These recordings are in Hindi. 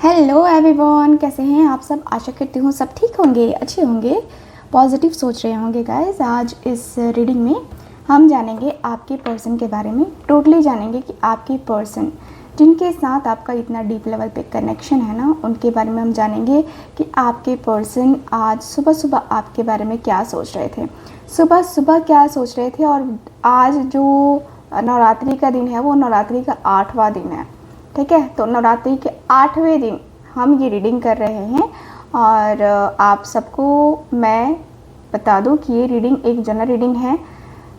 हेलो एवरीवन, कैसे हैं आप सब। आशा करती हूँ सब ठीक होंगे, अच्छे होंगे, पॉजिटिव सोच रहे होंगे। गाइस, आज इस रीडिंग में हम जानेंगे आपके पर्सन के बारे में। टोटली जानेंगे कि आपके पर्सन जिनके साथ आपका इतना डीप लेवल पे कनेक्शन है ना, उनके बारे में हम जानेंगे कि आपके पर्सन आज सुबह सुबह आपके बारे में क्या सोच रहे थे, सुबह सुबह क्या सोच रहे थे। और आज जो नवरात्रि का दिन है वो नवरात्रि का 8वां दिन है, ठीक है। तो नवरात्रि के 8वें दिन हम ये रीडिंग कर रहे हैं और आप सबको मैं बता दूं कि ये रीडिंग एक जनरल रीडिंग है,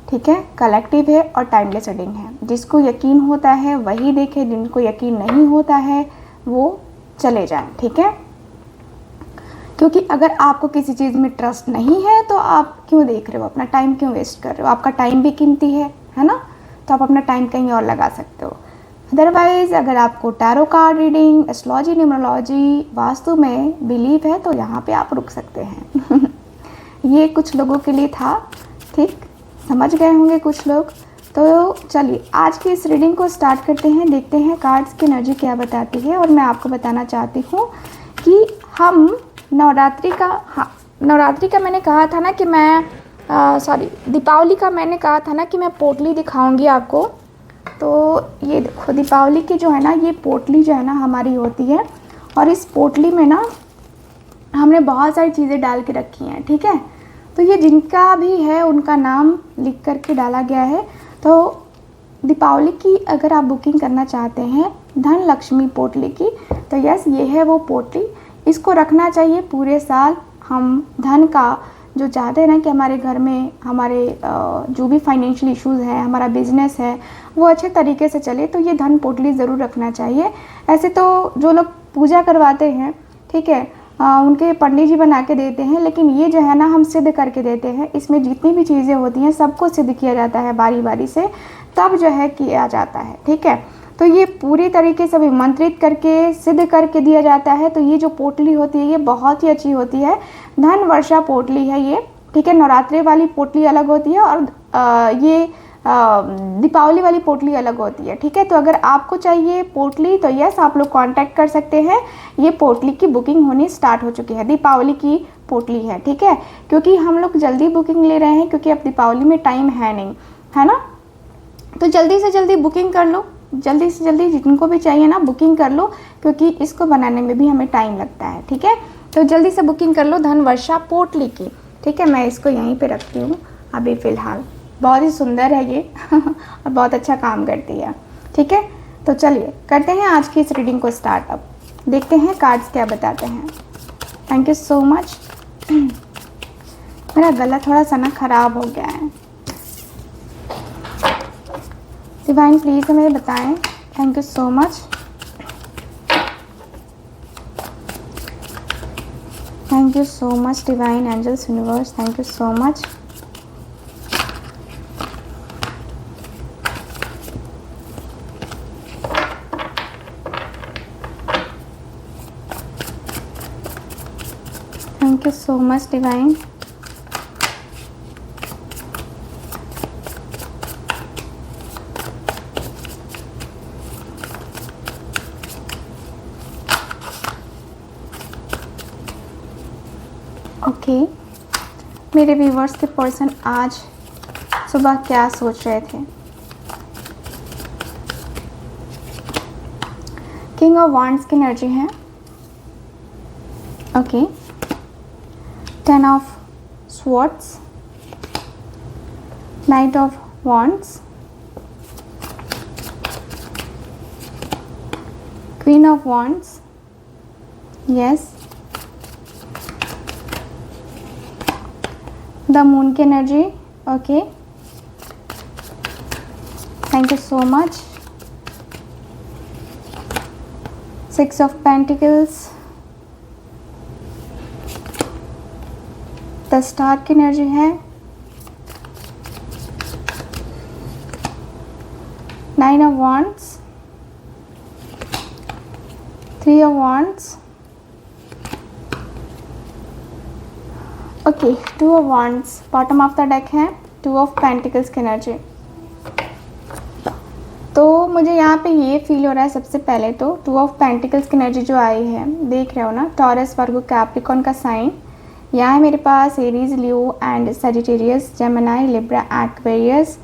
ठीक है, कलेक्टिव है और टाइमलेस रीडिंग है। जिसको यकीन होता है वही देखे, जिनको यकीन नहीं होता है वो चले जाएं, ठीक है। क्योंकि अगर आपको किसी चीज़ में ट्रस्ट नहीं है तो आप क्यों देख रहे हो, अपना टाइम क्यों वेस्ट कर रहे हो। आपका टाइम भी कीमती है ना, तो आप अपना टाइम कहीं और लगा सकते हो। अदरवाइज़ अगर आपको tarot card reading, astrology, numerology, vastu में बिलीव है तो यहाँ पे आप रुक सकते हैं। ये कुछ लोगों के लिए था, ठीक, समझ गए होंगे कुछ लोग। तो चलिए आज की इस रीडिंग को स्टार्ट करते हैं, देखते हैं कार्ड्स की एनर्जी क्या बताती है। और मैं आपको बताना चाहती हूँ कि हम नवरात्रि का मैंने कहा था ना कि मैं दीपावली का मैंने कहा था ना कि मैं पोटली दिखाऊंगी आपको। तो ये देखो, दीपावली की जो है ना, ये पोटली जो है ना हमारी होती है। और इस पोटली में ना हमने बहुत सारी चीज़ें डाल के रखी हैं, ठीक है। तो ये जिनका भी है उनका नाम लिख करके डाला गया है। तो दीपावली की अगर आप बुकिंग करना चाहते हैं धन लक्ष्मी पोटली की, तो यस, ये है वो पोटली। इसको रखना चाहिए पूरे साल। हम धन का जो चाहते हैं ना कि हमारे घर में हमारे जो भी फाइनेंशियल इश्यूज़ हैं, हमारा बिजनेस है वो अच्छे तरीके से चले, तो ये धन पोटली ज़रूर रखना चाहिए। ऐसे तो जो लोग पूजा करवाते हैं, ठीक है, उनके पंडित जी बना के देते हैं, लेकिन ये जो है ना हम सिद्ध करके देते हैं। इसमें जितनी भी चीज़ें होती हैं सबको सिद्ध किया जाता है बारी बारी से, तब जो है किया जाता है, ठीक है। तो ये पूरी तरीके से अभिमंत्रित करके सिद्ध करके दिया जाता है। तो ये जो पोटली होती है ये बहुत ही अच्छी होती है। धन वर्षा पोटली है ये, ठीक है। नवरात्रि वाली पोटली अलग होती है और ये दीपावली वाली पोटली अलग होती है, ठीक है। तो अगर आपको चाहिए पोटली तो यस, आप लोग कांटेक्ट कर सकते हैं। ये पोटली की बुकिंग होनी स्टार्ट हो चुकी है, दीपावली की पोटली है, ठीक है। क्योंकि हम लोग जल्दी बुकिंग ले रहे हैं क्योंकि अब दीपावली में टाइम है नहीं, है ना। तो जल्दी से जल्दी बुकिंग कर लो, जल्दी से जल्दी जिनको भी चाहिए ना बुकिंग कर लो, क्योंकि इसको बनाने में भी हमें टाइम लगता है, ठीक है। तो जल्दी से बुकिंग कर लो धन वर्षा पोटली की, ठीक है। मैं इसको यहीं पे रखती हूँ अभी फ़िलहाल। बहुत ही सुंदर है ये और बहुत अच्छा काम करती है, ठीक है। तो चलिए करते हैं आज की इस रीडिंग को स्टार्ट। अब देखते हैं कार्ड्स क्या बताते हैं। Thank you so much. मेरा गला थोड़ा सा ना ख़राब हो गया है। डिवाइन प्लीज़ हमें बताएं। Thank you so much. Thank you so much divine angels universe, thank you so much. Thank you so much divine. Okay, मेरे व्यूवर्स के पर्सन आज सुबह क्या सोच रहे थे। किंग ऑफ वांड्स की एनर्जी है, okay. 10 of swords, knight of wands, queen of wands, yes, the moon की energy, okay. Thank you so much. 6 of pentacles, the star की एनर्जी है, 9 of wands, 3 of wands, okay, 2 of wands. Bottom of the deck है 2 ऑफ पेंटिकल्स की एनर्जी। तो मुझे यहाँ पे ये फील हो रहा है सबसे पहले तो 2 ऑफ पेंटिकल्स की एनर्जी जो आई है, देख रहे हो ना, टॉरस, वर्गो, कैप्रिकॉर्न का साइन। यहाँ है मेरे पास Aries, Leo and Sagittarius, Gemini, Libra, Aquarius.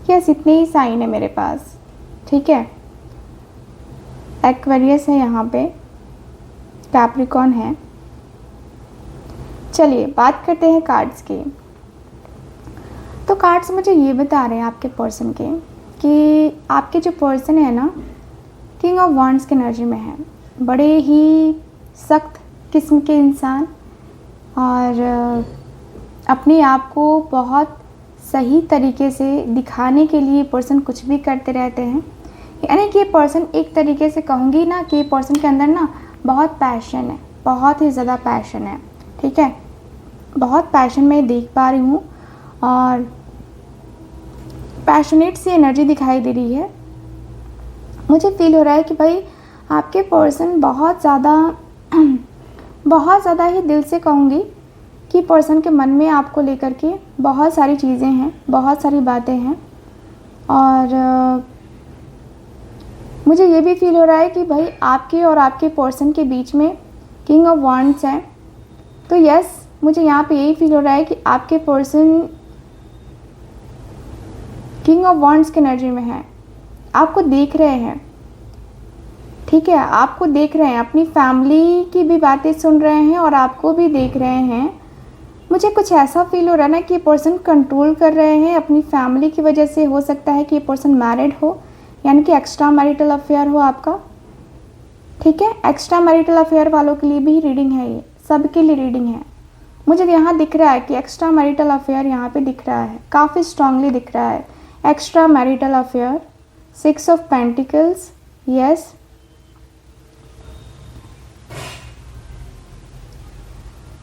Yes, इतने ही साइन है मेरे पास, ठीक है। एक्वेरियस है यहाँ पे, कैप्रिकॉर्न है। चलिए बात करते हैं कार्ड्स की। तो कार्ड्स मुझे ये बता रहे हैं आपके पर्सन के कि आपके जो पर्सन है ना, किंग ऑफ वांड्स की एनर्जी में है, बड़े ही सख्त किस्म के इंसान, और अपने आप को बहुत सही तरीके से दिखाने के लिए पर्सन कुछ भी करते रहते हैं। यानी कि ये पर्सन, एक तरीके से कहूँगी ना कि ये पर्सन के अंदर ना बहुत पैशन है, बहुत ही ज़्यादा पैशन है, ठीक है। बहुत पैशन मैं देख पा रही हूँ और पैशनेट सी एनर्जी दिखाई दे रही है। मुझे फील हो रहा है कि भाई आपके पर्सन बहुत ज़्यादा ही दिल से कहूँगी कि पर्सन के मन में आपको लेकर के बहुत सारी चीज़ें हैं, बहुत सारी बातें हैं। और मुझे ये भी फील हो रहा है कि भाई आपके और आपके पर्सन के बीच में किंग ऑफ वांड्स है। तो यस, मुझे यहाँ पे यही फील हो रहा है कि आपके पर्सन किंग ऑफ वांड्स की एनर्जी में है, आपको देख रहे हैं, ठीक है, आपको देख रहे हैं, अपनी फैमिली की भी बातें सुन रहे हैं और आपको भी देख रहे हैं। मुझे कुछ ऐसा फील हो रहा है ना कि ये पर्सन कंट्रोल कर रहे हैं अपनी फैमिली की वजह से। हो सकता है कि ये पर्सन मैरिड हो, यानी कि एक्स्ट्रा मैरिटल अफेयर हो आपका, ठीक है। एक्स्ट्रा मैरिटल अफेयर वालों के लिए भी रीडिंग है, ये सबके लिए रीडिंग है। मुझे यहाँ दिख रहा है कि एक्स्ट्रा मैरिटल अफेयर यहाँ पे दिख रहा है, काफ़ी स्ट्रांगली दिख रहा है extra marital affair. 6 of pentacles, yes.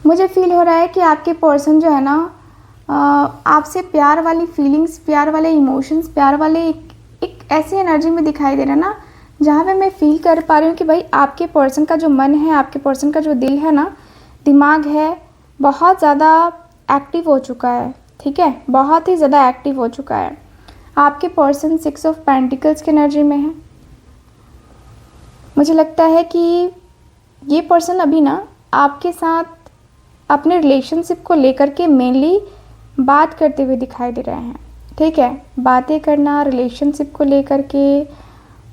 मुझे फील हो रहा है कि आपके पर्सन जो है ना, आपसे प्यार वाली फीलिंग्स, प्यार वाले इमोशंस, प्यार वाले एक ऐसी एनर्जी में दिखाई दे रहा है ना, जहाँ पे मैं फील कर पा रही हूँ कि भाई आपके पर्सन का जो मन है, आपके पर्सन का जो दिल है ना, दिमाग है, बहुत ज़्यादा एक्टिव हो चुका है, ठीक है, बहुत ही ज़्यादा एक्टिव हो चुका है। आपके पर्सन 6 ऑफ पेंटिकल्स की एनर्जी में है। मुझे लगता है कि ये पर्सन अभी ना आपके साथ अपने रिलेशनशिप को लेकर के मेनली बात करते हुए दिखाई दे रहे हैं, ठीक है। बातें करना, रिलेशनशिप को लेकर के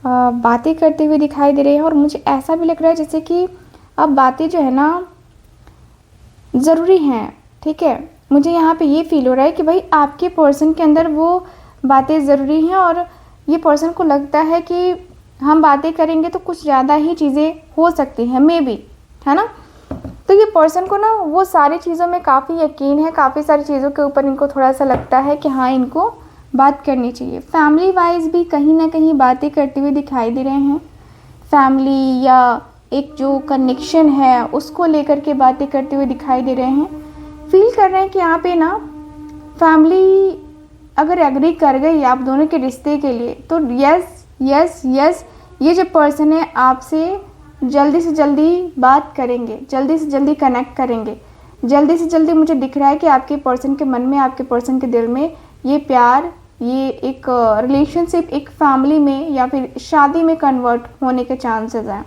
बातें करते हुए दिखाई दे रहे हैं। और मुझे ऐसा भी लग रहा है जैसे कि अब बातें जो है ना ज़रूरी हैं, ठीक है। मुझे यहाँ पे ये फील हो रहा है कि भाई आपके पर्सन के अंदर वो बातें ज़रूरी हैं और ये पर्सन को लगता है कि हम बातें करेंगे तो कुछ ज़्यादा ही चीज़ें हो सकती हैं, मे बी, है ना। तो ये पर्सन को ना वो सारी चीज़ों में काफ़ी यकीन है, काफ़ी सारी चीज़ों के ऊपर इनको थोड़ा सा लगता है कि हाँ, इनको बात करनी चाहिए। फैमिली वाइज भी कहीं ना कहीं बातें करते हुए दिखाई दे रहे हैं। फैमिली या एक जो कनेक्शन है उसको लेकर के बातें करते हुए दिखाई दे रहे हैं। फील कर रहे हैं कि यहाँ पे ना फैमिली अगर एग्री कर गई आप दोनों के रिश्ते के लिए तो यस यस यस, ये जो पर्सन है आपसे जल्दी से जल्दी बात करेंगे, जल्दी से जल्दी कनेक्ट करेंगे, जल्दी से जल्दी। मुझे दिख रहा है कि आपके पर्सन के मन में, आपके पर्सन के दिल में ये प्यार, ये एक रिलेशनशिप एक फैमिली में या फिर शादी में कन्वर्ट होने के चांसेस हैं।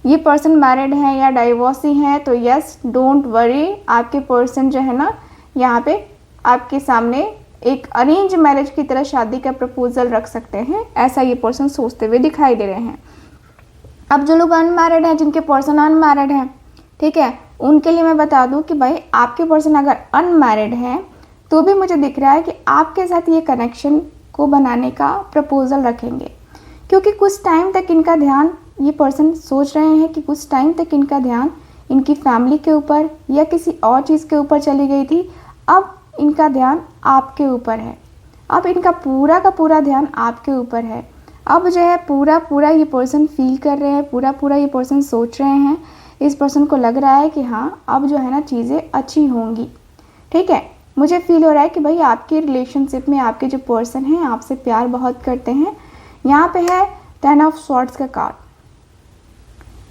ये पर्सन मैरिड हैं या डाइवोर्सी हैं तो यस, डोंट वरी, आपके पर्सन जो है ना यहाँ पे आपके सामने एक अरेंज मैरिज की तरह शादी का प्रपोजल रख सकते हैं, ऐसा ये पर्सन सोचते हुए दिखाई दे रहे हैं। अब जो लोग अनमैरिड हैं, जिनके पर्सन अनमैरिड हैं, ठीक है, उनके लिए मैं बता दूं कि भाई आपके पर्सन अगर अनमैरिड हैं तो भी मुझे दिख रहा है कि आपके साथ ये कनेक्शन को बनाने का प्रपोजल रखेंगे, क्योंकि कुछ टाइम तक इनका ध्यान, ये पर्सन सोच रहे हैं कि कुछ टाइम तक इनका ध्यान इनकी फैमिली के ऊपर या किसी और चीज़ के ऊपर चली गई थी। अब इनका ध्यान आपके ऊपर है, अब इनका पूरा का पूरा ध्यान आपके ऊपर है। अब जो है पूरा ये पर्सन फील कर रहे हैं, पूरा ये पर्सन सोच रहे हैं। इस पर्सन को लग रहा है कि हाँ, अब जो है ना चीज़ें अच्छी होंगी, ठीक है। मुझे फील हो रहा है कि भाई आपके रिलेशनशिप में आपके जो पर्सन हैं आपसे प्यार बहुत करते हैं। यहाँ पे है 10 ऑफ स्वॉर्ड्स का कार्ड,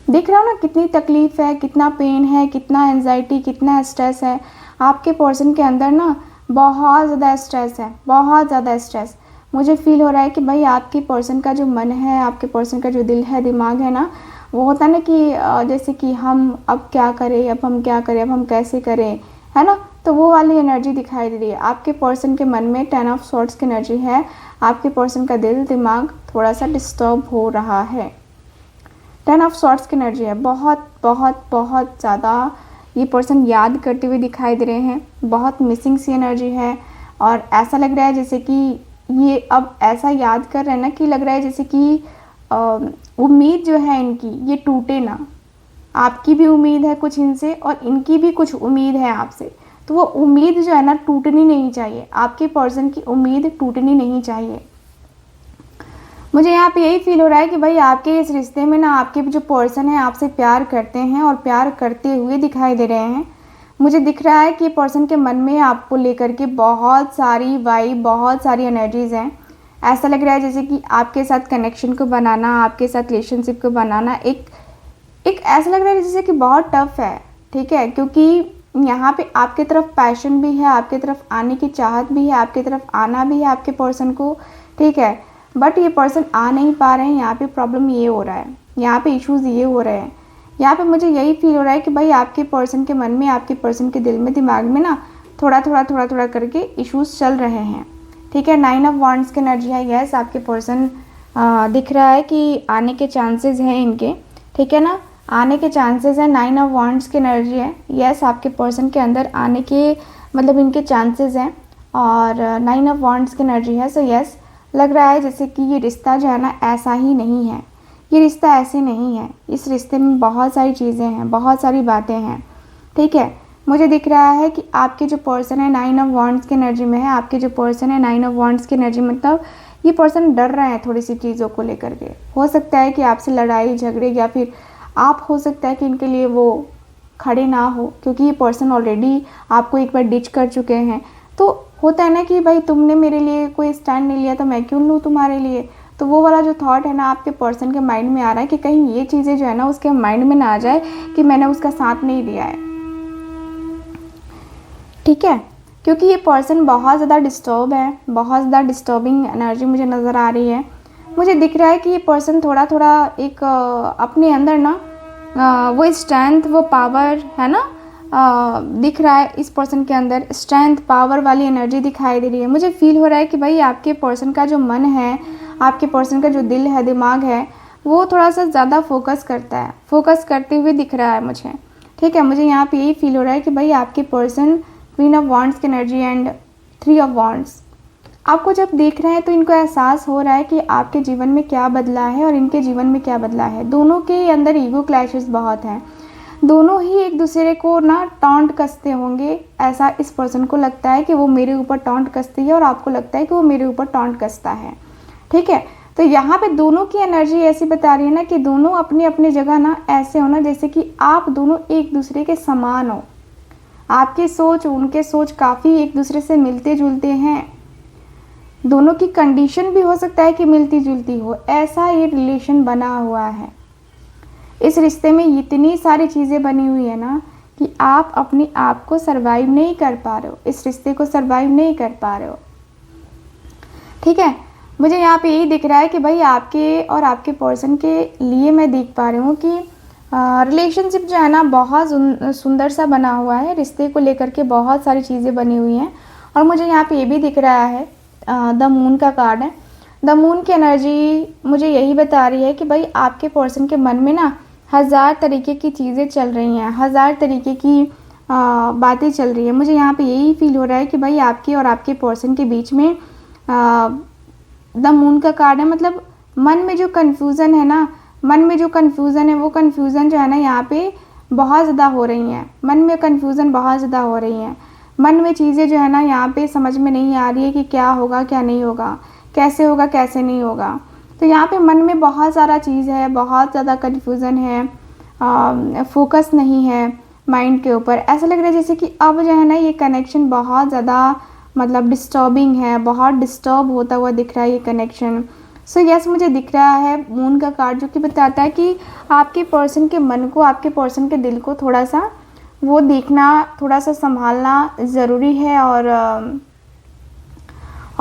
दिख रहा हो ना कितनी तकलीफ़ है, कितना पेन है, कितना एंजाइटी, कितना स्ट्रेस है। आपके पर्सन के अंदर ना बहुत ज़्यादा स्ट्रेस है, बहुत ज़्यादा स्ट्रेस। मुझे फील हो रहा है कि भाई आपके पर्सन का जो मन है, आपके पर्सन का जो दिल है, दिमाग है ना, वो होता है ना कि जैसे कि हम अब क्या करें, अब हम क्या करें, अब हम कैसे करें, है ना। तो वो वाली एनर्जी दिखाई दे रही है आपके पर्सन के मन में। 10 ऑफ सॉर्ड्स की एनर्जी है। आपके पर्सन का दिल दिमाग थोड़ा सा डिस्टर्ब हो रहा है। 10 ऑफ सॉर्ड्स की एनर्जी है। बहुत बहुत बहुत ज़्यादा ये पर्सन याद करते हुए दिखाई दे रहे हैं। बहुत मिसिंग सी एनर्जी है और ऐसा लग रहा है जैसे कि ये अब ऐसा याद कर रहे हैं ना कि लग रहा है जैसे कि उम्मीद जो है इनकी ये टूटे ना। आपकी भी उम्मीद है कुछ इनसे और इनकी भी कुछ उम्मीद है आपसे। तो वो उम्मीद जो है ना टूटनी नहीं चाहिए। आपके पर्सन की उम्मीद टूटनी नहीं चाहिए। मुझे यहाँ पे यही फील हो रहा है कि भाई आपके इस रिश्ते में ना आपके जो पर्सन है आपसे प्यार करते हैं और प्यार करते हुए दिखाई दे रहे हैं। मुझे दिख रहा है कि पर्सन के मन में आपको लेकर के बहुत सारी वाइब, बहुत सारी एनर्जीज़ हैं। ऐसा लग रहा है जैसे कि आपके साथ कनेक्शन को बनाना, आपके साथ रिलेशनशिप को बनाना एक ऐसा लग रहा है जैसे कि बहुत टफ है। ठीक है, क्योंकि यहाँ पे आपके तरफ पैशन भी है, आपके तरफ आने की चाहत भी है, आपके तरफ आना भी है आपके पर्सन को। ठीक है, बट ये पर्सन आ नहीं पा रहे हैं। यहाँ पे प्रॉब्लम ये हो रहा है, यहाँ पे इश्यूज़ ये हो रहे हैं। यहाँ पे मुझे यही फील हो रहा है कि भाई आपके पर्सन के मन में, आपके पर्सन के दिल में, दिमाग में ना थोड़ा करके इश्यूज़ चल रहे हैं। ठीक है, 9 ऑफ वांड्स की एनर्जी है। यस, आपके पर्सन दिख रहा है कि आने के चांसेस हैं इनके। ठीक है ना, आने के चांसेस हैं। 9 ऑफ वांड्स की एनर्जी है। यस, आपके पर्सन के अंदर आने के मतलब इनके चांसेस हैं और 9 ऑफ वांड्स की एनर्जी है। सो यस, लग रहा है जैसे कि ये रिश्ता जो है ना ऐसा ही नहीं है। ये रिश्ता ऐसे नहीं है। इस रिश्ते में बहुत सारी चीज़ें हैं, बहुत सारी बातें हैं। ठीक है, मुझे दिख रहा है कि आपके जो पर्सन है 9 ऑफ वांड्स की एनर्जी में है। आपके जो पर्सन है 9 ऑफ वांड्स की एनर्जी मतलब ये पर्सन डर रहे हैं थोड़ी सी चीज़ों को लेकर के। हो सकता है कि आपसे लड़ाई झगड़े या फिर आप हो सकता है कि इनके लिए वो खड़े ना हो, क्योंकि ये पर्सन ऑलरेडी आपको एक बार डिच कर चुके हैं। तो होता है ना कि भाई तुमने मेरे लिए कोई स्टैंड नहीं लिया तो मैं क्यों लूँ तुम्हारे लिए। तो वो वाला जो थॉट है ना आपके पर्सन के माइंड में आ रहा है कि कहीं ये चीज़ें जो है ना उसके माइंड में ना आ जाए कि मैंने उसका साथ नहीं दिया है। ठीक है, क्योंकि ये पर्सन बहुत ज़्यादा डिस्टर्ब है, बहुत ज़्यादा डिस्टर्बिंग एनर्जी मुझे नज़र आ रही है। मुझे दिख रहा है कि ये पर्सन थोड़ा एक अपने अंदर ना वो स्ट्रेंथ, वो पावर है ना, दिख रहा है इस पर्सन के अंदर। स्ट्रेंथ, पावर वाली एनर्जी दिखाई दे रही है। मुझे फील हो रहा है कि भाई आपके पर्सन का जो मन है, आपके पर्सन का जो दिल है, दिमाग है, वो थोड़ा सा ज़्यादा फोकस करता है, फोकस करते हुए दिख रहा है मुझे। ठीक है, मुझे यहाँ पे यही फील हो रहा है कि भाई आपके पर्सन क्वीन ऑफ वांड्स की एनर्जी एंड 3 ऑफ वांड्स आपको जब देख रहे हैं तो इनको एहसास हो रहा है कि आपके जीवन में क्या बदला है और इनके जीवन में क्या बदला है। दोनों के अंदर ईगो क्लैशेस बहुत हैं। दोनों ही एक दूसरे को ना टॉन्ट कसते होंगे। ऐसा इस पर्सन को लगता है कि वो मेरे ऊपर टॉन्ट कसती है और आपको लगता है कि वो मेरे ऊपर टॉन्ट कसता है। ठीक है, तो यहाँ पे दोनों की एनर्जी ऐसी बता रही है ना कि दोनों अपनी अपनी जगह ना ऐसे हो ना जैसे कि आप दोनों एक दूसरे के समान हो। आपकी सोच, उनके सोच काफ़ी एक दूसरे से मिलते जुलते हैं। दोनों की कंडीशन भी हो सकता है कि मिलती जुलती हो, ऐसा ये रिलेशन बना हुआ है। इस रिश्ते में इतनी सारी चीज़ें बनी हुई है ना कि आप अपने आप को सरवाइव नहीं कर पा रहे हो, इस रिश्ते को सरवाइव नहीं कर पा रहे हो। ठीक है, मुझे यहाँ पे यही दिख रहा है कि भाई आपके और आपके पर्सन के लिए मैं देख पा रही हूँ कि रिलेशनशिप जो है ना बहुत सुंदर सा बना हुआ है। रिश्ते को लेकर के बहुत सारी चीज़ें बनी हुई हैं और मुझे यहाँ पे ये भी दिख रहा है, द मून का कार्ड है। द मून की एनर्जी मुझे यही बता रही है कि भाई आपके पर्सन के मन में ना 1000 तरीके की चीज़ें चल रही हैं, 1000 तरीके की बातें चल रही है। मुझे यहाँ पे यही फील हो रहा है कि भाई आपके और आपके पर्सन के बीच में द मून का कार्ड है। मतलब मन में जो कन्फ्यूज़न है ना, मन में जो कन्फ्यूज़न है, वो कन्फ्यूज़न जो है ना यहाँ पे बहुत ज़्यादा हो रही हैं। मन में कन्फ्यूज़न बहुत ज़्यादा हो रही हैं। मन में चीज़ें जो है ना यहाँ पे समझ में नहीं आ रही है कि क्या होगा क्या नहीं होगा, कैसे होगा कैसे नहीं होगा। तो यहाँ पे मन में बहुत सारा चीज़ है, बहुत ज़्यादा कन्फ्यूज़न है, फोकस नहीं है माइंड के ऊपर। ऐसा लग रहा है जैसे कि अब जो है ना ये कनेक्शन बहुत ज़्यादा मतलब डिस्टर्बिंग है, बहुत डिस्टर्ब होता हुआ दिख रहा है ये कनेक्शन। सो यस, मुझे दिख रहा है मून का कार्ड जो कि बताता है कि आपके पर्सन के मन को, आपके पर्सन के दिल को थोड़ा सा वो देखना, थोड़ा सा संभालना ज़रूरी है।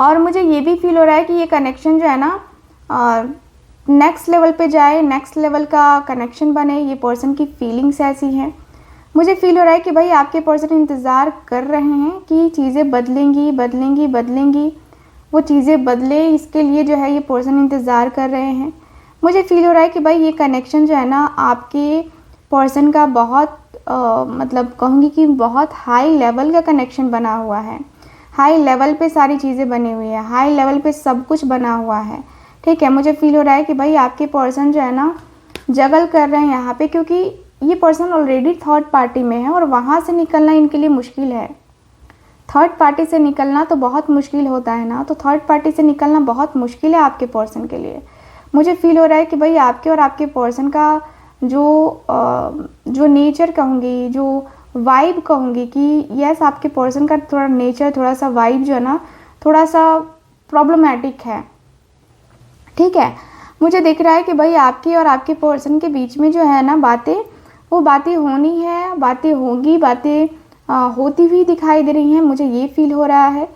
और मुझे ये भी फील हो रहा है कि ये कनेक्शन जो है ना नेक्स्ट लेवल पे जाए, नेक्स्ट लेवल का कनेक्शन बने। ये पर्सन की फीलिंग्स ऐसी हैं। मुझे फील हो रहा है कि भाई आपके पर्सन इंतज़ार कर रहे हैं कि चीज़ें बदलेंगी बदलेंगी बदलेंगी, वो चीज़ें बदले, इसके लिए जो है ये पर्सन इंतज़ार कर रहे हैं। मुझे फील हो रहा है कि भाई ये कनेक्शन जो है ना आपके पर्सन का बहुत मतलब कहूँगी कि बहुत हाई लेवल का कनेक्शन बना हुआ है। हाई लेवल पे सारी चीज़ें बनी हुई है, हाई लेवल पे सब कुछ बना हुआ है। ठीक है, मुझे फील हो रहा है कि भाई आपके पर्सन जो है ना जगल कर रहे हैं यहाँ पे, क्योंकि ये पर्सन ऑलरेडी थर्ड पार्टी में है और वहाँ से निकलना इनके लिए मुश्किल है। थर्ड पार्टी से निकलना तो बहुत मुश्किल होता है ना, तो थर्ड पार्टी से निकलना बहुत मुश्किल है आपके पर्सन के लिए। मुझे फील हो रहा है कि भाई आपके और आपके पर्सन का जो नेचर कहूँगी, जो वाइब कहूँगी कि यस आपके पर्सन का थोड़ा नेचर, थोड़ा सा वाइब जो है ना थोड़ा सा प्रॉब्लमैटिक है। ठीक है, मुझे दिख रहा है कि भाई आपके और आपके पर्सन के बीच में जो है ना बातें, वो बातें होनी है, बातें होगी, बातें होती हुई दिखाई दे रही हैं। मुझे ये फील हो रहा है।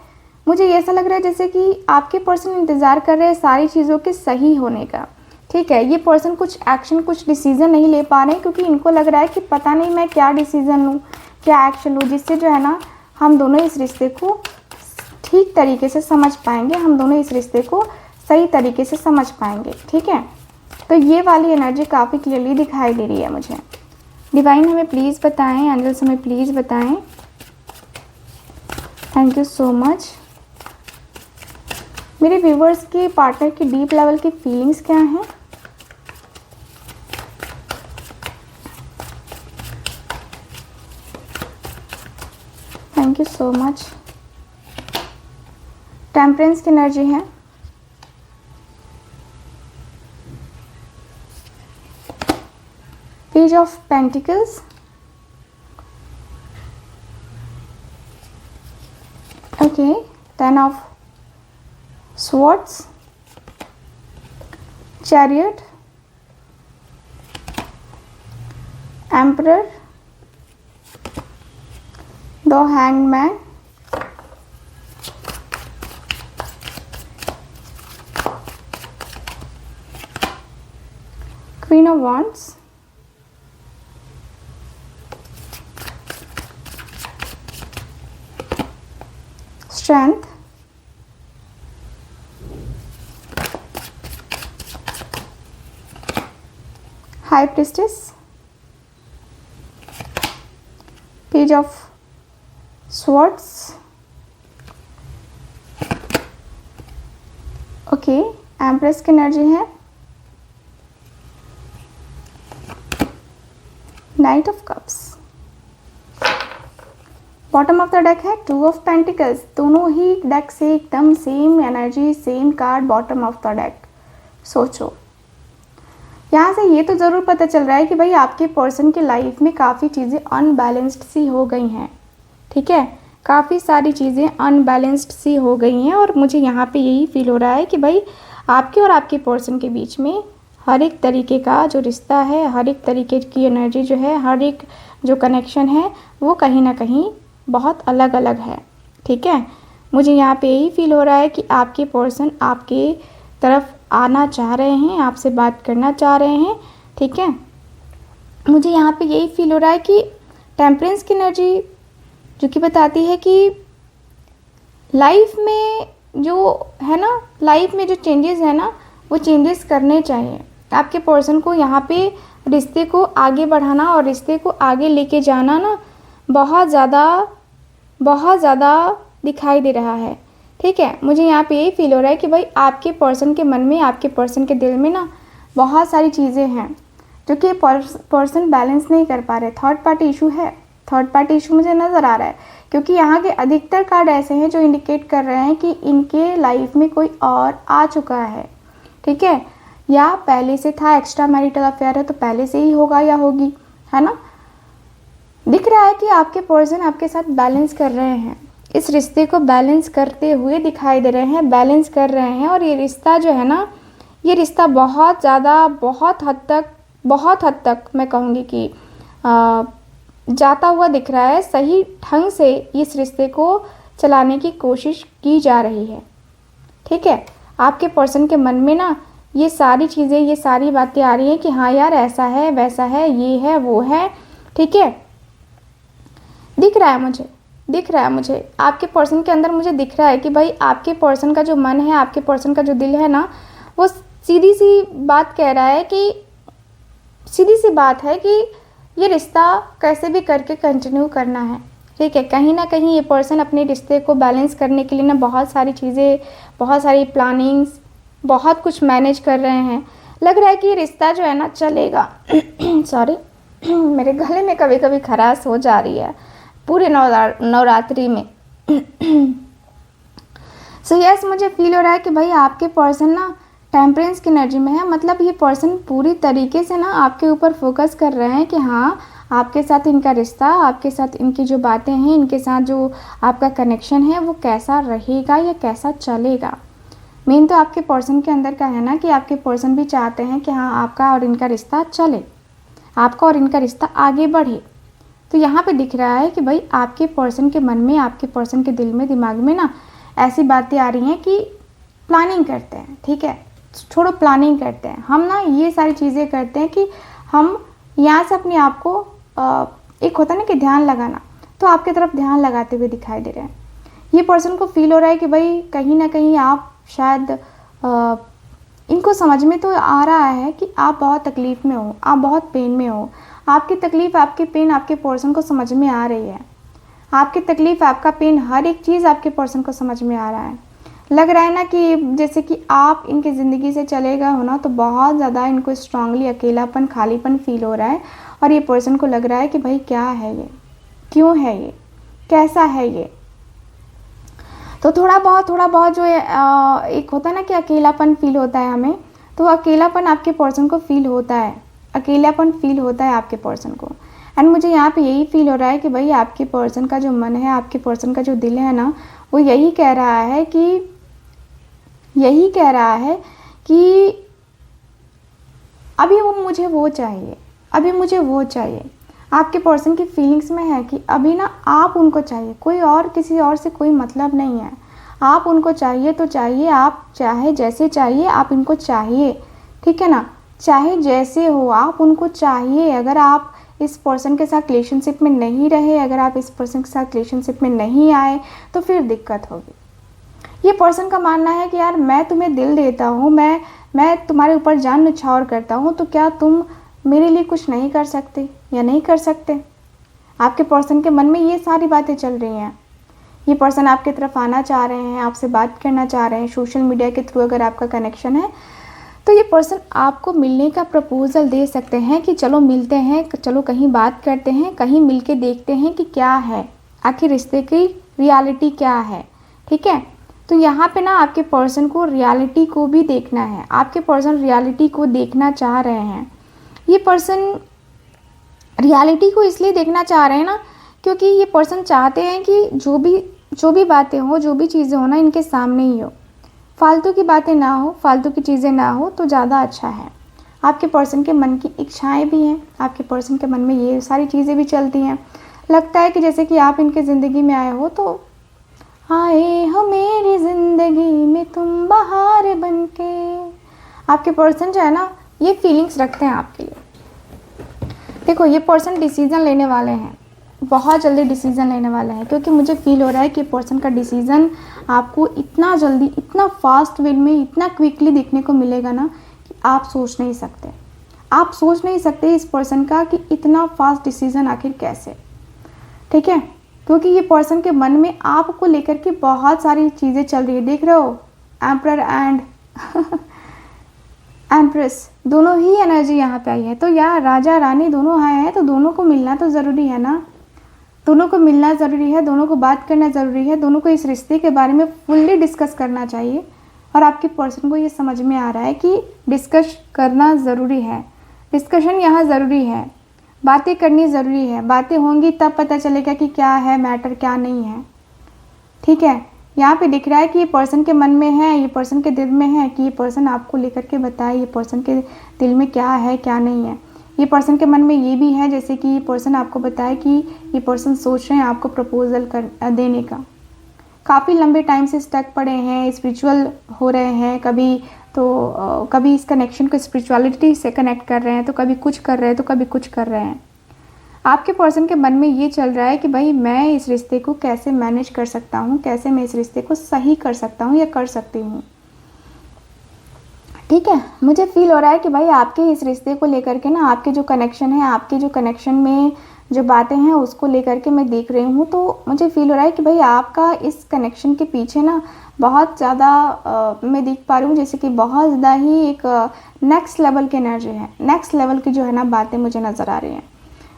मुझे ऐसा लग रहा है जैसे कि आपके पर्सन इंतज़ार कर रहे हैं सारी चीज़ों के सही होने का। ठीक है, ये पर्सन कुछ एक्शन, कुछ डिसीज़न नहीं ले पा रहे हैं, क्योंकि इनको लग रहा है कि पता नहीं मैं क्या डिसीज़न लूँ, क्या एक्शन लूँ, जिससे जो है ना हम दोनों इस रिश्ते को ठीक तरीके से समझ पाएंगे, हम दोनों इस रिश्ते को सही तरीके से समझ पाएंगे। ठीक है, तो ये वाली एनर्जी काफ़ी क्लियरली दिखाई दे रही है मुझे। डिवाइन हमें प्लीज़ बताएं, एंजल्स हमें प्लीज़ बताएं। Thank you so much. मेरे व्यूवर्स के पार्टनर की डीप लेवल की फीलिंग्स क्या हैं? Thank you so much. Temperance की एनर्जी है। Page of pentacles, okay, 10 of swords, chariot, emperor, the hanged man, queen of wands, strength, high priestess, page of swords, okay, empress की एनर्जी है। Night of cups, bottom of the deck है 2 ऑफ पेंटिकल्स। दोनों ही डेक से एकदम same energy, same card bottom of the deck. सोचो, यहाँ से ये तो ज़रूर पता चल रहा है कि भाई आपके पर्सन की लाइफ में काफ़ी चीज़ें अनबैलेंस्ड सी हो गई हैं। ठीक है, काफ़ी सारी चीज़ें अनबैलेंस्ड सी हो गई हैं और मुझे यहाँ पे यही फील हो रहा है कि भाई आपके और आपके पर्सन के बीच में हर एक तरीके का जो रिश्ता है, हर एक तरीके की एनर्जी जो है, हर एक जो कनेक्शन है, वो कहीं ना कहीं बहुत अलग अलग है। ठीक है, मुझे यहाँ पे यही फील हो रहा है कि आपके पर्सन आपके तरफ आना चाह रहे हैं, आपसे बात करना चाह रहे हैं। ठीक है, मुझे यहाँ पे यही फील हो रहा है कि टेम्परेंस की एनर्जी जो कि बताती है कि लाइफ में जो है ना, लाइफ में जो चेंजेस है ना, वो चेंजेस करने चाहिए। आपके पर्सन को यहाँ पे रिश्ते को आगे बढ़ाना और रिश्ते को आगे लेके जाना ना बहुत ज़्यादा दिखाई दे रहा है। ठीक है, मुझे यहाँ पे यही फील हो रहा है कि भाई आपके पर्सन के मन में, आपके पर्सन के दिल में ना बहुत सारी चीज़ें हैं जो कि पर्सन बैलेंस नहीं कर पा रहे। थर्ड पार्टी इशू है, थर्ड पार्टी इशू मुझे नज़र आ रहा है, क्योंकि यहाँ के अधिकतर कार्ड ऐसे हैं जो इंडिकेट कर रहे हैं कि इनके लाइफ में कोई और आ चुका है। ठीक है, या पहले से था, एक्स्ट्रा मैरिटल अफेयर है तो पहले से ही होगा या होगी, है ना। दिख रहा है कि आपके पर्सन आपके साथ बैलेंस कर रहे हैं, इस रिश्ते को बैलेंस करते हुए दिखाई दे रहे हैं, बैलेंस कर रहे हैं। और ये रिश्ता जो है ना, ये रिश्ता बहुत ज़्यादा, बहुत हद तक मैं कहूँगी कि जाता हुआ दिख रहा है। सही ढंग से इस रिश्ते को चलाने की कोशिश की जा रही है। ठीक है। आपके पर्सन के मन में ना ये सारी चीज़ें, ये सारी बातें आ रही हैं कि हाँ यार ऐसा है, वैसा है, ये है, वो है, ठीक है। दिख रहा है मुझे, दिख रहा है मुझे आपके पर्सन के अंदर, मुझे दिख रहा है कि भाई आपके पर्सन का जो मन है, आपके पर्सन का जो दिल है ना, वो सीधी सी बात कह रहा है कि, सीधी सी बात है कि ये रिश्ता कैसे भी करके कंटिन्यू करना है, ठीक है। कहीं ना कहीं ये पर्सन अपने रिश्ते को बैलेंस करने के लिए ना बहुत सारी चीज़ें, बहुत सारी प्लानिंग्स, बहुत कुछ मैनेज कर रहे हैं। लग रहा है कि ये रिश्ता जो है ना चलेगा सॉरी मेरे गले में कभी कभी खराश हो जा रही है पूरे नवरात्रि में सो यस, मुझे फील हो रहा है कि भाई आपके पर्सन ना टेम्परेंस की एनर्जी में है। मतलब ये पर्सन पूरी तरीके से ना आपके ऊपर फोकस कर रहे हैं कि हाँ आपके साथ इनका रिश्ता, आपके साथ इनकी जो बातें हैं, इनके साथ जो आपका कनेक्शन है वो कैसा रहेगा या कैसा चलेगा। मेन तो आपके पर्सन के अंदर का है ना कि आपके पर्सन भी चाहते हैं कि हाँ आपका और इनका रिश्ता चले, आपका और इनका रिश्ता आगे बढ़े। तो यहाँ पे दिख रहा है कि भाई आपके पर्सन के मन में, आपके पर्सन के दिल में, दिमाग में ना ऐसी बातें आ रही हैं कि प्लानिंग करते हैं, ठीक है। छोड़ो प्लानिंग करते हैं, हम ना ये सारी चीज़ें करते हैं कि हम यहाँ से अपने आप को एक होता है ना कि ध्यान लगाना, तो आपकी तरफ ध्यान लगाते हुए दिखाई दे रहे हैं। ये पर्सन को फील हो रहा है कि भाई कहीं ना कहीं आप शायद इनको समझ में तो आ रहा है कि आप बहुत तकलीफ़ में हो, आप बहुत पेन में हो। आपकी तकलीफ़, आपकी पेन आपके पर्सन को समझ में आ रही है। आपकी तकलीफ़, आपका पेन, हर एक चीज़ आपके पर्सन को समझ में आ रहा है। लग रहा है ना कि जैसे कि आप इनकी ज़िंदगी से चले गए हो ना, तो बहुत ज़्यादा इनको स्ट्रांगली अकेलापन, खालीपन फील हो रहा है। और ये पर्सन को लग रहा है कि भाई क्या है ये, क्यों है ये, कैसा है ये। तो थोड़ा बहुत जो एक होता है ना कि अकेलापन फील होता है हमें, तो अकेलापन आपके पर्सन को फील होता है, अकेलापन फील होता है आपके पर्सन को। एंड मुझे यहाँ पे यही फील हो रहा है कि भाई आपके पर्सन का जो मन है, आपके पर्सन का जो दिल है ना, वो यही कह रहा है कि अभी वो मुझे वो चाहिए, अभी मुझे वो चाहिए। आपके पर्सन की फीलिंग्स में है कि अभी ना आप उनको चाहिए, कोई और, किसी और से कोई मतलब नहीं है। आप उनको चाहिए तो चाहिए, आप चाहे जैसे चाहिए आप इनको चाहिए, ठीक है ना। चाहे जैसे हो आप उनको चाहिए। अगर आप इस पर्सन के साथ रिलेशनशिप में नहीं रहे, अगर आप इस पर्सन के साथ रिलेशनशिप में नहीं आए, तो फिर दिक्कत होगी। ये पर्सन का मानना है कि यार मैं तुम्हें दिल देता हूँ, मैं तुम्हारे ऊपर जान निछावर करता हूँ, तो क्या तुम मेरे लिए कुछ नहीं कर सकते या नहीं कर सकते। आपके पर्सन के मन में ये सारी बातें चल रही हैं। ये पर्सन आपकी तरफ आना चाह रहे हैं, आपसे बात करना चाह रहे हैं सोशल मीडिया के थ्रू। अगर आपका कनेक्शन है तो ये पर्सन आपको मिलने का प्रपोज़ल दे सकते हैं कि चलो मिलते हैं, चलो कहीं बात करते हैं, कहीं मिल के देखते हैं कि क्या है आखिर रिश्ते की रियलिटी क्या है, ठीक है। तो यहाँ पे ना आपके पर्सन को रियलिटी को भी देखना है, आपके पर्सन रियलिटी को देखना चाह रहे हैं। ये पर्सन रियलिटी को इसलिए देखना चाह रहे हैं ना, क्योंकि ये पर्सन चाहते हैं कि जो भी बातें हो, जो भी चीज़ें हो ना, इनके सामने ही हो, फालतू की बातें ना हो, फालतू की चीज़ें ना हो, तो ज़्यादा अच्छा है। आपके पर्सन के मन की इच्छाएं भी हैं, आपके पर्सन के मन में ये सारी चीज़ें भी चलती हैं। लगता है कि जैसे कि आप इनके ज़िंदगी में आए हो, तो आए हो मेरी ज़िंदगी में तुम बहार बन के। आपके पर्सन जो है ना, ये फीलिंग्स रखते हैं आपके लिए। देखो ये पर्सन डिसीज़न लेने वाले हैं, बहुत जल्दी डिसीज़न लेने वाले हैं, क्योंकि मुझे फील हो रहा है कि पर्सन का डिसीज़न आपको इतना जल्दी, इतना फास्ट वे में, इतना क्विकली देखने को मिलेगा ना कि आप सोच नहीं सकते। आप सोच नहीं सकते इस पर्सन का कि इतना फास्ट डिसीज़न आखिर कैसे, ठीक है। क्योंकि ये पर्सन के मन में आपको लेकर के बहुत सारी चीज़ें चल रही है। देख रहे हो, एम्परर एंड एम्प्रेस दोनों ही एनर्जी यहाँ पे आई है। तो यार राजा रानी दोनों आए हैं, तो दोनों को मिलना तो ज़रूरी है ना, दोनों को मिलना ज़रूरी है, दोनों को बात करना ज़रूरी है, दोनों को इस रिश्ते के बारे में फुल्ली डिस्कस करना चाहिए। और आपके पर्सन को ये समझ में आ रहा है कि डिस्कस करना ज़रूरी है, डिस्कशन यहाँ ज़रूरी है, बातें करनी ज़रूरी है। बातें होंगी तब पता चलेगा कि क्या है मैटर, क्या नहीं है, ठीक है। यहाँ पे दिख रहा है कि ये पर्सन के मन में है, ये पर्सन के दिल में है कि ये पर्सन आपको लेकर के बताए ये पर्सन के दिल में क्या है क्या नहीं है। ये पर्सन के मन में ये भी है जैसे कि ये पर्सन आपको बताए कि ये पर्सन सोच रहे हैं आपको प्रपोजल कर देने का, काफ़ी लंबे टाइम से स्टक पड़े हैं, स्पिरिचुअल हो रहे हैं, कभी तो कभी इस कनेक्शन को स्पिरिचुअलिटी से कनेक्ट कर रहे हैं, तो कभी कुछ कर रहे हैं, तो कभी कुछ कर रहे हैं। आपके पर्सन के मन में ये चल रहा है कि भाई मैं इस रिश्ते को कैसे मैनेज कर सकता हूँ, कैसे मैं इस रिश्ते को सही कर सकता हूँ या कर सकती हूँ। ठीक है, मुझे फील हो रहा है कि भाई आपके इस रिश्ते को लेकर के ना, आपके जो कनेक्शन है, आपके जो कनेक्शन में जो बातें हैं उसको लेकर के मैं देख रही हूँ, तो मुझे फील हो रहा है कि भाई आपका इस कनेक्शन के पीछे ना बहुत ज़्यादा मैं देख पा रही हूँ जैसे कि बहुत ज़्यादा ही एक नेक्स्ट लेवल की एनर्जी है, नेक्स्ट लेवल की जो है ना बातें मुझे नज़र आ रही हैं।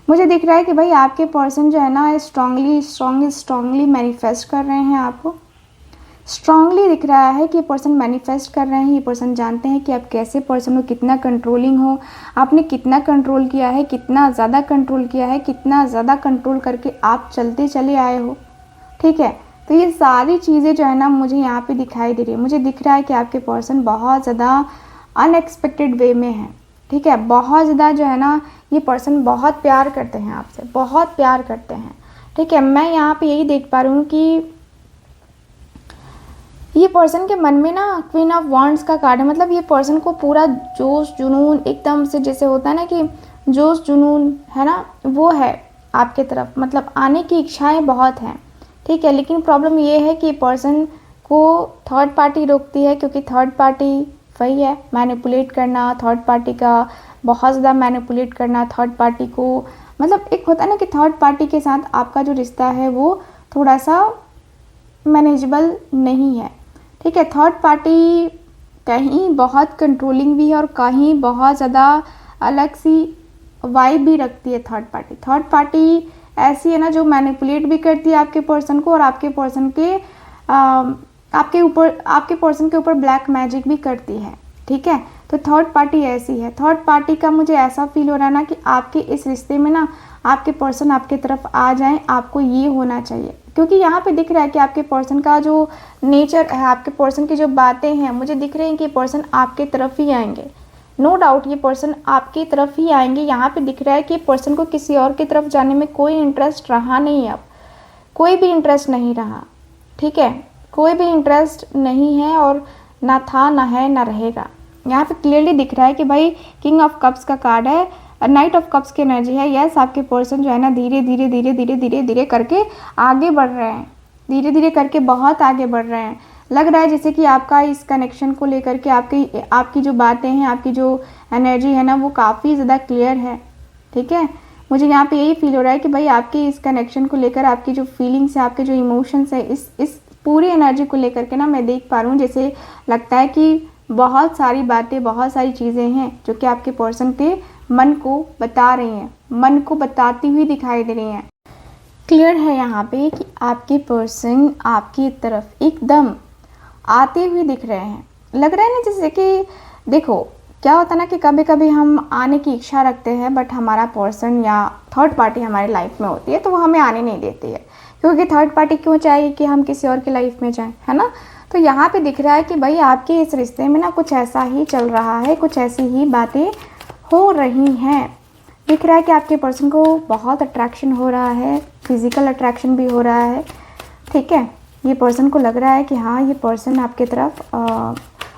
मुझे दिख रहा है कि भाई आपके पर्सन जो है ना स्ट्रांगली मैनिफेस्ट कर रहे हैं आपको। स्ट्रांगली दिख रहा है कि ये पर्सन मैनिफेस्ट कर रहे हैं, ये पर्सन जानते हैं कि आप कैसे पर्सन हो, कितना कंट्रोलिंग हो, आपने कितना कंट्रोल किया है, कितना ज़्यादा कंट्रोल किया है, कितना ज़्यादा कंट्रोल करके आप चलते चले आए हो। ठीक है, तो ये सारी चीज़ें जो है ना मुझे यहाँ पे दिखाई दे रही है। मुझे दिख रहा है कि आपके पर्सन बहुत ज़्यादा अनएक्सपेक्टेड वे में है। ठीक है, बहुत ज़्यादा जो है ना ये पर्सन बहुत प्यार करते हैं आपसे, बहुत प्यार करते हैं। ठीक है, मैं यहाँ पे यही देख पा रही हूँ कि ये पर्सन के मन में ना क्वीन ऑफ वॉन्ड्स का कार्ड है। मतलब ये पर्सन को पूरा जोश जुनून एकदम से, जैसे होता है ना कि जोश जुनून है ना, वो है आपके तरफ, मतलब आने की इच्छाएं बहुत हैं। ठीक है, लेकिन प्रॉब्लम ये है कि पर्सन को थर्ड पार्टी रोकती है, क्योंकि थर्ड पार्टी वही है मैनिपुलेट करना, थर्ड पार्टी का बहुत ज़्यादा मैनिपुलेट करना, थर्ड पार्टी को, मतलब एक होता है ना कि थर्ड पार्टी के साथ आपका जो रिश्ता है वो थोड़ा सा मैनेजेबल नहीं है। ठीक है, थर्ड पार्टी कहीं बहुत कंट्रोलिंग भी है और कहीं बहुत ज़्यादा अलग सी वाइब भी रखती है। थर्ड पार्टी ऐसी है ना जो मैनिपुलेट भी करती है आपके पर्सन को, और आपके पर्सन के आपके पर्सन के ऊपर ब्लैक मैजिक भी करती है। ठीक है, तो थर्ड पार्टी ऐसी है। थर्ड पार्टी का मुझे ऐसा फील हो रहा है ना कि आपके इस रिश्ते में ना आपके पर्सन आपके तरफ आ जाएं, आपको ये होना चाहिए, क्योंकि यहाँ पे दिख रहा है कि आपके पर्सन का जो नेचर है, आपके पर्सन की जो बातें हैं, मुझे दिख रही हैं कि पर्सन आपके तरफ ही आएंगे। नो डाउट ये पर्सन आपकी तरफ ही आएंगे। यहाँ पे दिख रहा है कि पर्सन को किसी और की तरफ जाने में कोई इंटरेस्ट रहा नहीं, अब कोई भी इंटरेस्ट नहीं रहा। ठीक है, कोई भी इंटरेस्ट नहीं है, और ना था, ना है, ना रहेगा। यहाँ पे क्लियरली दिख रहा है कि भाई किंग ऑफ कप्स का कार्ड है, नाइट ऑफ कप्स की एनर्जी है। यस, आपके पर्सन जो है ना धीरे धीरे करके आगे बढ़ रहे हैं, धीरे धीरे करके बहुत आगे बढ़ रहे हैं। लग रहा है जैसे कि आपका इस कनेक्शन को लेकर के आपकी जो बातें हैं, आपकी जो एनर्जी है ना वो काफ़ी ज़्यादा क्लियर है। ठीक है, मुझे यहाँ पे यही फील हो रहा है कि भाई आपकी इस कनेक्शन को लेकर आपकी जो फीलिंग्स है, आपके जो इमोशंस है, इस पूरी एनर्जी को लेकर के ना मैं देख पा रही हूँ, जैसे लगता है कि बहुत सारी बातें, बहुत सारी चीज़ें हैं जो कि आपके पर्सन के मन को बता रही हैं, मन को बताती हुई दिखाई दे रही हैं। क्लियर है यहाँ पे कि आपके पर्सन आपकी तरफ एकदम आते हुए दिख रहे हैं। लग रहा है ना जैसे कि देखो क्या होता है ना कि कभी कभी हम आने की इच्छा रखते हैं, बट हमारा पर्सन या थर्ड पार्टी हमारी लाइफ में होती है तो वो हमें आने नहीं देती है, क्योंकि थर्ड पार्टी क्यों चाहिए कि हम किसी और की लाइफ में जाएं, है ना। तो यहाँ पे दिख रहा है कि भाई आपके इस रिश्ते में ना कुछ ऐसा ही चल रहा है, कुछ ऐसी ही बातें हो रही हैं। दिख रहा है कि आपके पर्सन को बहुत अट्रैक्शन हो रहा है, फिजिकल अट्रैक्शन भी हो रहा है। ठीक है, ये पर्सन को लग रहा है कि हाँ ये पर्सन आपके तरफ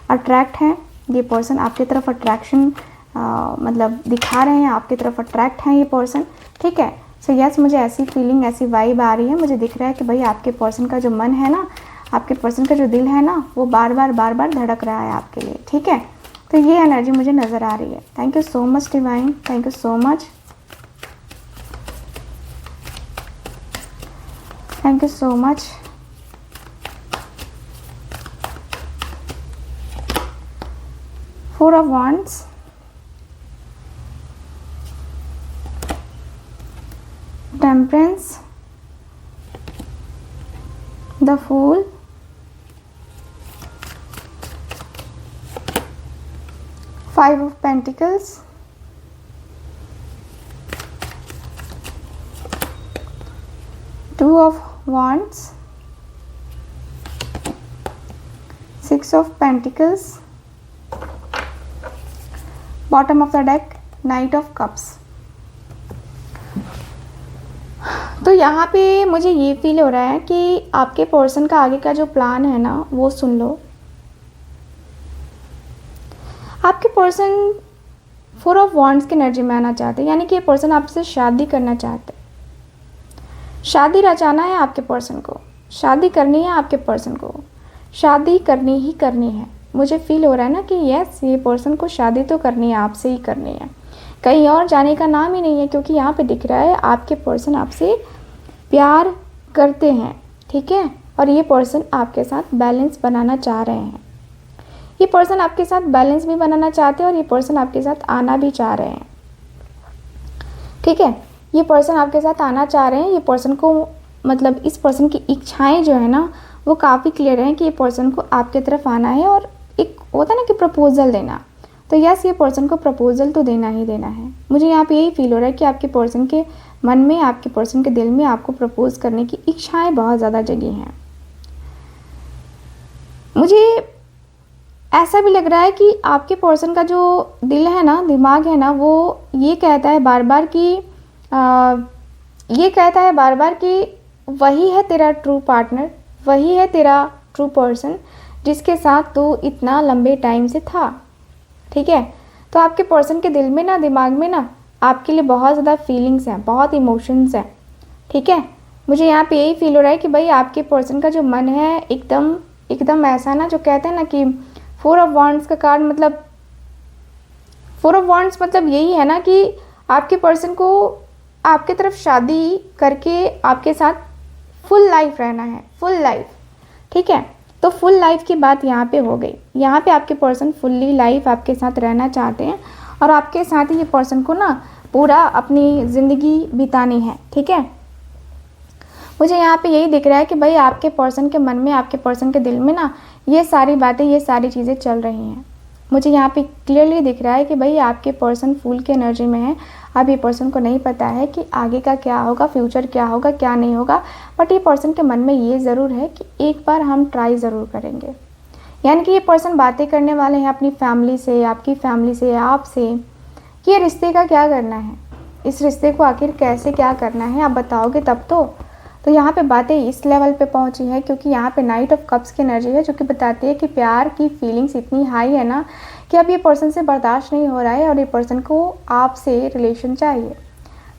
अट्रैक्ट है, ये पर्सन आपके तरफ अट्रैक्शन मतलब दिखा रहे हैं, आपकी तरफ अट्रैक्ट हैं ये पर्सन। ठीक है, सो यस, मुझे ऐसी फीलिंग, ऐसी वाइब आ रही है। मुझे दिख रहा है कि भाई आपके पर्सन का जो मन है ना, आपके पर्सन का जो दिल है ना, वो बार बार धड़क रहा है आपके लिए। ठीक है, तो ये एनर्जी मुझे नज़र आ रही है। Thank you so much divine, thank you so much, thank you so much. Four of Wands, Temperance, the Fool, Five of Pentacles, Two of Wands, Six of Pentacles, bottom of the deck night of cups. तो यहाँ पे मुझे ये फील हो रहा है कि आपके पर्सन का आगे का जो प्लान है ना वो सुन लो। आपके पर्सन 4 ऑफ वॉन्ड्स की एनर्जी में आना चाहते हैं, यानी कि ये पर्सन आपसे शादी करना चाहते हैं। शादी रचाना है आपके पर्सन को, शादी करनी है आपके पर्सन को, शादी करनी ही करनी है। मुझे फील हो रहा है ना कि यस, ये पर्सन को शादी तो करनी है, आपसे ही करनी है, कहीं और जाने का नाम ही नहीं है। क्योंकि यहाँ पे दिख रहा है आपके पर्सन आपसे प्यार करते हैं, ठीक है, और ये पर्सन आपके साथ बैलेंस बनाना चाह रहे हैं। ये पर्सन आपके साथ बैलेंस भी बनाना चाहते हैं और ये पर्सन आपके साथ आना भी चाह रहे हैं, ठीक है। ये पर्सन आपके साथ आना चाह रहे हैं। ये पर्सन को मतलब इस पर्सन की इच्छाएं जो है ना वो काफ़ी क्लियर हैं कि ये पर्सन को आपके तरफ आना है और एक होता है ना कि प्रपोजल देना। तो यस, ये पर्सन को प्रपोजल तो देना ही देना है। मुझे यहाँ पे यही फील हो रहा है कि आपके पर्सन के मन में, आपके पर्सन के दिल में आपको प्रपोज करने की इच्छाएं बहुत ज़्यादा जगी हैं। मुझे ऐसा भी लग रहा है कि आपके पर्सन का जो दिल है ना, दिमाग है ना, वो ये कहता है बार बार कि वही है तेरा ट्रू पार्टनर, वही है तेरा ट्रू पर्सन जिसके साथ तू इतना लंबे टाइम से था, ठीक है। तो आपके पर्सन के दिल में ना, दिमाग में ना आपके लिए बहुत ज़्यादा फीलिंग्स हैं, बहुत इमोशंस हैं, ठीक है। मुझे यहाँ पे यही फील हो रहा है कि भाई आपके पर्सन का जो मन है एकदम ऐसा ना, जो कहते हैं ना कि 4 ऑफ वॉन्ड्स का कार्ड मतलब 4 ऑफ वॉन्ड्स मतलब यही है ना कि आपके पर्सन को आपके तरफ शादी करके आपके साथ फुल लाइफ रहना है, फुल लाइफ, ठीक है। तो फुल लाइफ की बात यहाँ पे हो गई। यहाँ पे आपके पर्सन फुल्ली लाइफ आपके साथ रहना चाहते हैं और आपके साथ ही ये पर्सन को ना पूरा अपनी ज़िंदगी बितानी है, ठीक है। मुझे यहाँ पे यही दिख रहा है कि भाई आपके पर्सन के मन में, आपके पर्सन के दिल में ना ये सारी बातें, ये सारी चीज़ें चल रही हैं। मुझे यहाँ पे क्लियरली दिख रहा है कि भाई आपके पर्सन फूल की एनर्जी में है। अब ये पर्सन को नहीं पता है कि आगे का क्या होगा, फ्यूचर क्या होगा, क्या नहीं होगा, बट ये पर्सन के मन में ये ज़रूर है कि एक बार हम ट्राई ज़रूर करेंगे। यानी कि ये पर्सन बातें करने वाले हैं अपनी फैमिली से, आपकी फैमिली से, आपसे, कि ये रिश्ते का क्या करना है, इस रिश्ते को आखिर कैसे क्या करना है, आप बताओगे तब तो यहाँ पे बातें इस लेवल पे पहुँची है क्योंकि यहाँ पे नाइट ऑफ कप्स की एनर्जी है जो कि बताती है कि प्यार की फीलिंग्स इतनी हाई है ना कि अब ये पर्सन से बर्दाश्त नहीं हो रहा है और ये पर्सन को आपसे रिलेशन चाहिए।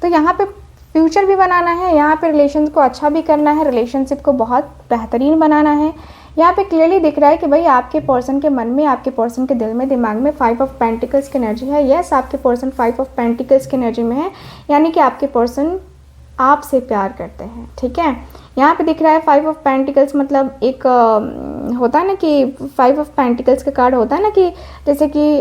तो यहाँ पे फ्यूचर भी बनाना है, यहाँ पे रिलेशन को अच्छा भी करना है, रिलेशनशिप को बहुत बेहतरीन बनाना है। यहाँ पे क्लियरली दिख रहा है कि भाई आपके पर्सन के मन में, आपके पर्सन के दिल में, दिमाग में 5 ऑफ पेंटिकल्स की एनर्जी है। यस, आपके पर्सन 5 ऑफ पेंटिकल्स की एनर्जी में है, यानी कि आपके पर्सन आपसे प्यार करते हैं, ठीक है। यहाँ पे दिख रहा है 5 ऑफ पेंटिकल्स मतलब एक होता है ना कि 5 ऑफ पेंटिकल्स का कार्ड होता है ना कि जैसे कि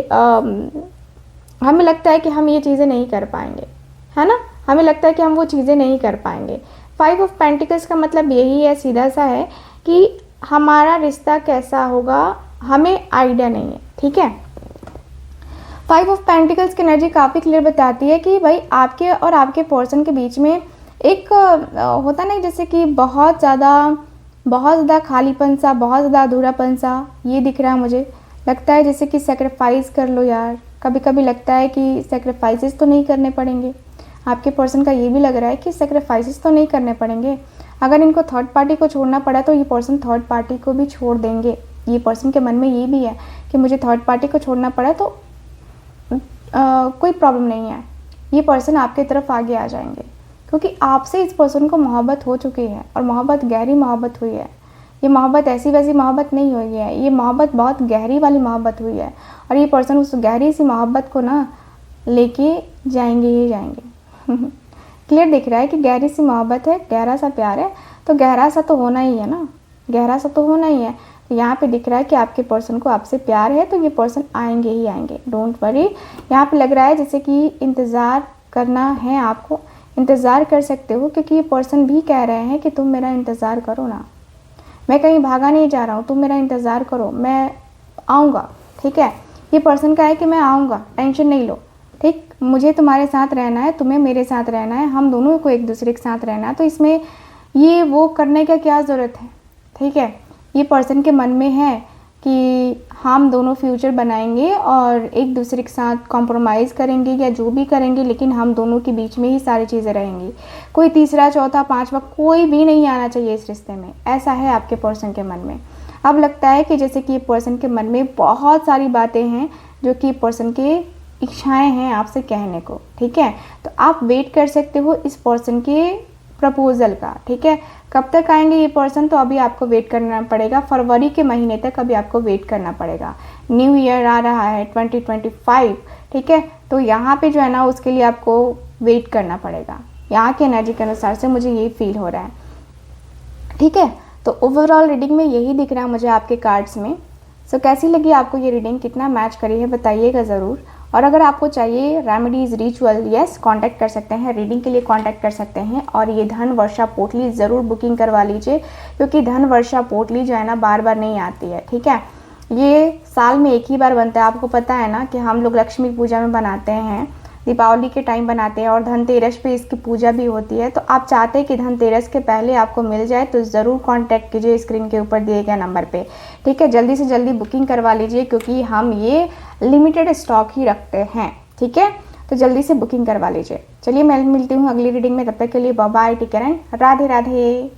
हमें लगता है कि हम ये चीज़ें नहीं कर पाएंगे, है ना, हमें लगता है कि हम वो चीज़ें नहीं कर पाएंगे। 5 ऑफ पेंटिकल्स का मतलब यही है, सीधा सा है कि हमारा रिश्ता कैसा होगा हमें आइडिया नहीं है, ठीक है। 5 ऑफ पेंटिकल्स की एनर्जी काफ़ी क्लियर बताती है कि भाई आपके और आपके पर्सन के बीच में एक होता नहीं जैसे कि बहुत ज़्यादा खालीपन सा, बहुत ज़्यादा अधूरापन सा ये दिख रहा है। मुझे लगता है जैसे कि सेक्रीफाइस कर लो यार, कभी कभी लगता है कि सेक्रीफाइसेस तो नहीं करने पड़ेंगे। आपके पर्सन का ये भी लग रहा है कि सेक्रीफाइसेस तो नहीं करने पड़ेंगे। अगर इनको थर्ड पार्टी को छोड़ना पड़ा तो ये पर्सन थर्ड पार्टी को भी छोड़ देंगे। ये पर्सन के मन में ये भी है कि मुझे थर्ड पार्टी को छोड़ना पड़ा तो कोई प्रॉब्लम नहीं है, ये पर्सन आपके तरफ आगे आ जाएंगे क्योंकि आपसे इस पर्सन को मोहब्बत हो चुकी है और मोहब्बत गहरी मोहब्बत हुई है। ये मोहब्बत ऐसी वैसी मोहब्बत नहीं हुई है, ये मोहब्बत बहुत गहरी वाली मोहब्बत हुई है और ये पर्सन उस गहरी सी मोहब्बत को ना लेके जाएंगे ही जाएंगे। क्लियर दिख रहा है कि गहरी सी मोहब्बत है, गहरा सा प्यार है, तो गहरा सा तो होना ही है ना, गहरा सा तो होना ही है। यहाँ पे दिख रहा है कि आपके पर्सन को आपसे प्यार है तो ये पर्सन आएंगे ही आएंगे, डोंट वरी। यहाँ पे लग रहा है जैसे कि इंतज़ार करना है, आपको इंतज़ार कर सकते हो क्योंकि ये पर्सन भी कह रहे हैं कि तुम मेरा इंतज़ार करो ना, मैं कहीं भागा नहीं जा रहा हूँ, तुम मेरा इंतज़ार करो, मैं आऊँगा, ठीक है। ये पर्सन का है कि मैं आऊँगा, टेंशन नहीं लो, ठीक, मुझे तुम्हारे साथ रहना है, तुम्हें मेरे साथ रहना है, हम दोनों को एक दूसरे के साथ रहना है, तो इसमें ये वो करने का क्या ज़रूरत है, ठीक है। ये पर्सन के मन में है कि हम दोनों फ्यूचर बनाएंगे और एक दूसरे के साथ कॉम्प्रोमाइज़ करेंगे या जो भी करेंगे, लेकिन हम दोनों के बीच में ही सारी चीज़ें रहेंगी। कोई तीसरा चौथा पांचवा कोई भी नहीं आना चाहिए इस रिश्ते में, ऐसा है आपके पर्सन के मन में। अब लगता है कि जैसे कि पर्सन के मन में बहुत सारी बातें हैं जो कि पर्सन के इच्छाएं हैं आपसे कहने को, ठीक है। तो आप वेट कर सकते हो इस पर्सन के प्रपोजल का, ठीक है। कब तक आएंगे ये पर्सन, तो अभी आपको वेट करना पड़ेगा, फरवरी के महीने तक अभी आपको वेट करना पड़ेगा। न्यू ईयर आ रहा है 2025, ठीक है। तो यहाँ पे जो है ना उसके लिए आपको वेट करना पड़ेगा, यहाँ के एनर्जी के अनुसार से मुझे यही फील हो रहा है, ठीक है। तो ओवरऑल रीडिंग में यही दिख रहा है मुझे आपके कार्ड्स में। सो कैसी लगी आपको ये रीडिंग, कितना मैच करी है बताइएगा ज़रूर। और अगर आपको चाहिए रेमेडीज़ रिचुअल, यस कांटेक्ट कर सकते हैं, रीडिंग के लिए कांटेक्ट कर सकते हैं। और ये धन वर्षा पोटली ज़रूर बुकिंग करवा लीजिए, क्योंकि धन वर्षा पोटली जो है ना बार बार नहीं आती है, ठीक है। ये साल में एक ही बार बनता है। आपको पता है ना कि हम लोग लक्ष्मी पूजा में बनाते हैं, दीपावली के टाइम बनाते हैं और धनतेरस पे इसकी पूजा भी होती है। तो आप चाहते हैं कि धनतेरस के पहले आपको मिल जाए तो ज़रूर कांटेक्ट कीजिए स्क्रीन के ऊपर दिए गए नंबर पे, ठीक है। जल्दी से जल्दी बुकिंग करवा लीजिए, क्योंकि हम ये लिमिटेड स्टॉक ही रखते हैं, ठीक है। तो जल्दी से बुकिंग करवा लीजिए। चलिए मैं मिलती हूँ अगली रीडिंग में, तब तक के लिए bye bye, take care and Radhe Radhe.